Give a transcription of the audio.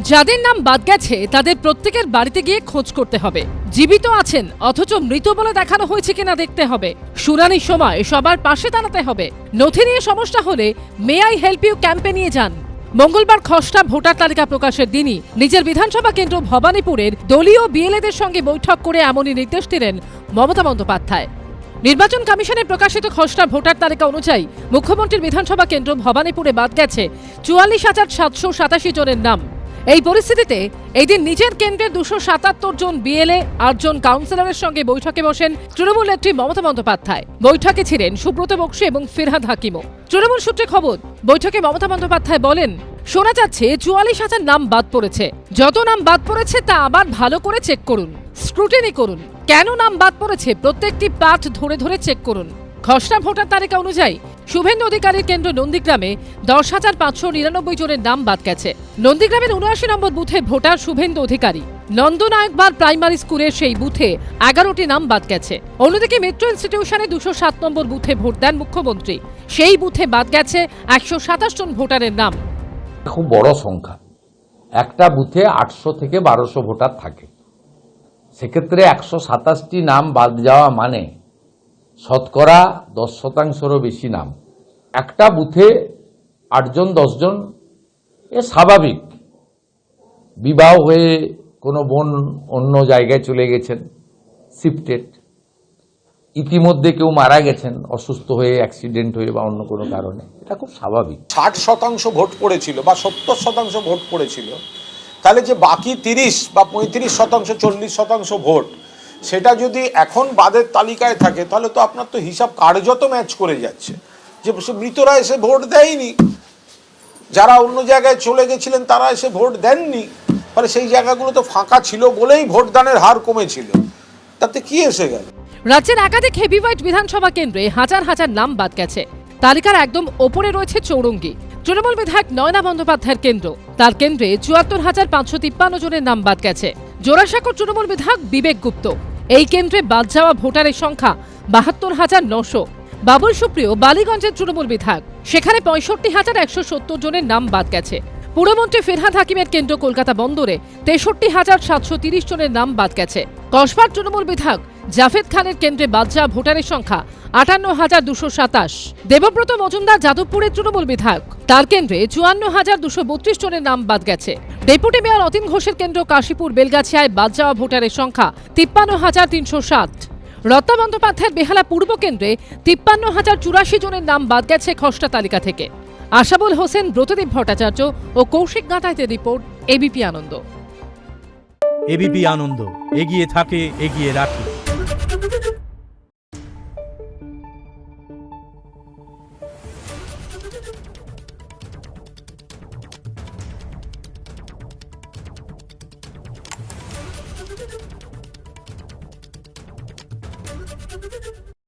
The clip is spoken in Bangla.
যাদের নাম বাদ গেছে তাদের প্রত্যেকের বাড়িতে গিয়ে খোঁজ করতে হবে। জীবিত আছেন অথচ মৃত বলে দেখানো হয়েছে কিনা দেখতে হবে। শুনানির সময় সবার পাশে দাঁড়াতে হবে। নথি নিয়ে সমস্যা হলে মে আই হেল্প ইউ ক্যাম্পে নিয়ে যান। মঙ্গলবার খসড়া ভোটার তালিকা প্রকাশের দিনই নিজের বিধানসভা কেন্দ্র ভবানীপুরের দলীয় বিএলএদের সঙ্গে বৈঠক করে এমনই নির্দেশ দিলেন মমতা বন্দ্যোপাধ্যায়। নির্বাচন কমিশনের প্রকাশিত খসড়া ভোটার তালিকা অনুযায়ী মুখ্যমন্ত্রীর বিধানসভা কেন্দ্র ভবানীপুরে বাদ গেছে ৪৪,৭৮৭ জনের নাম। এই পরিস্থিতিতে এই দিন নিজের কেন্দ্রের ২৭৭ জন বিএলএ ৮ জন কাউন্সিলরের সঙ্গে বৈঠকে বসেন তৃণমূল নেত্রী মমতা বন্দ্যোপাধ্যায়। বৈঠকে ছিলেন সুব্রত বক্সী এবং ফিরহাদ হাকিমও। তৃণমূল সূত্রে খবর, বৈঠকে মমতা বন্দ্যোপাধ্যায় বলেন, শোনা যাচ্ছে ৪৪,০০০ নাম বাদ পড়েছে। যত নাম বাদ পড়েছে তা আবার ভালো করে চেক করুন, স্ক্রুটিনি করুন। কেন নাম বাদ পড়েছে প্রত্যেকটি পাঠ ধরে ধরে চেক করুন। খসড়া ভোটার তালিকা অনুযায়ী শুভেন্দু অধিকারীর কেন্দ্র নন্দীগ্রামে ১০,৫৯৯ জনের নাম বাদ গেছে। নন্দীগ্রামের ৭৯ নম্বর বুথে ভোটার শুভেন্দু অধিকারী। নন্দনায়কবার প্রাইমারি স্কুলের সেই বুথে ১১টি নাম বাদ গেছে। অন্যদিকে মেট্রো ইনস্টিটিউশনে ২০৭ নম্বর বুথে ভোট দেন মুখ্যমন্ত্রী। সেই বুথে বাদ গেছে ১২৭ জন ভোটারের নাম। খুব বড় সংখ্যা। একটা বুথে ৮০০ থেকে ১২০০ ভোটার থাকে। সেক্ষেত্রে ১২৭টি নাম বাদ যাওয়া মানে শতকরা ১০%-রও বেশি নাম। একটা বুথে ৮ জন ১০ জন এ স্বাভাবিক। বিবাহ হয়ে কোনো বোন অন্য জায়গায় চলে গেছেন, শিফটেড। ইতিমধ্যে কেউ মারা গেছেন অসুস্থ হয়ে, অ্যাক্সিডেন্ট হয়ে বা অন্য কোনো কারণে, এটা খুব স্বাভাবিক। ৬০% ভোট পড়েছিল বা ৭০% ভোট পড়েছিল, তাহলে যে বাকি ৩০ বা ৩৫%, ৪০% ভোট, সেটা যদি এখন বাদের তালিকায় থাকে তাহলে তো আপনার তো হিসাব কার্যত ম্যাচ করে যাচ্ছে যে মৃতরা এসে ভোট দেয়নি, যারা অন্য জায়গায় চলে গেছিলেন তারা এসে ভোট দেননি। ফলে সেই জায়গাগুলো তো ফাঁকা ছিল বলেই ভোটদানের হার কমেছিল, তাতে কি এসে গেল? রাজ্যের একাধিক হেভিওয়েট বিধানসভা কেন্দ্রে হাজার হাজার নাম বাদ গেছে। তালিকার একদম ওপরে রয়েছে চৌরঙ্গি। তৃণমূল বিধায়ক নয়না বন্দ্যোপাধ্যায়ের কেন্দ্র, তার কেন্দ্রে ৭৪,৫৫৩ জনের নাম বাদ গেছে। জোড়াসাঁকোর তৃণমূল বিধায়ক বিবেক গুপ্ত, এই কেন্দ্রে বাদ যাওয়া ভোটারের সংখ্যা ৭২,৯০০। বাবুল সুপ্রিয় বালিগঞ্জের তৃণমূল বিধায়ক, সেখানে ৬৫,১৭০ জনের নাম বাদ গেছে। পুরমন্ত্রী ফিরহাদ হাকিমের কেন্দ্র কলকাতা বন্দরে ৬৩,৭৩০ জনের নাম বাদ গেছে। কসবার তৃণমূল বিধায়ক জাভেদ খানের কেন্দ্রে বাদ যাওয়া ভোটারের সংখ্যা ৫৮,২২৭। দেবব্রত মজুমদার যাদবপুরের তৃণমূল বিধায়ক, তার কেন্দ্রে ৫৪,২৩২ জনের নাম বাদ গেছে। ডেপুটি মেয়র অতীন ঘোষের কেন্দ্র কাশীপুর বেলগাছিয়ায় বাদ যাওয়া ভোটারের সংখ্যা ৫৩,৩৬০। রত্না বন্দ্যোপাধ্যায়ের বেহালা পূর্ব কেন্দ্রে ৫৩,০৮৪ জনের নাম বাদ গেছে খসড়া তালিকা থেকে। আশাবুল হোসেন, ব্রতদীপ ভট্টাচার্য ও কৌশিক গাঁটাইতের রিপোর্ট, এবিপি আনন্দ। এবিপি আনন্দ, এগিয়ে থাকে, এগিয়ে রাখে।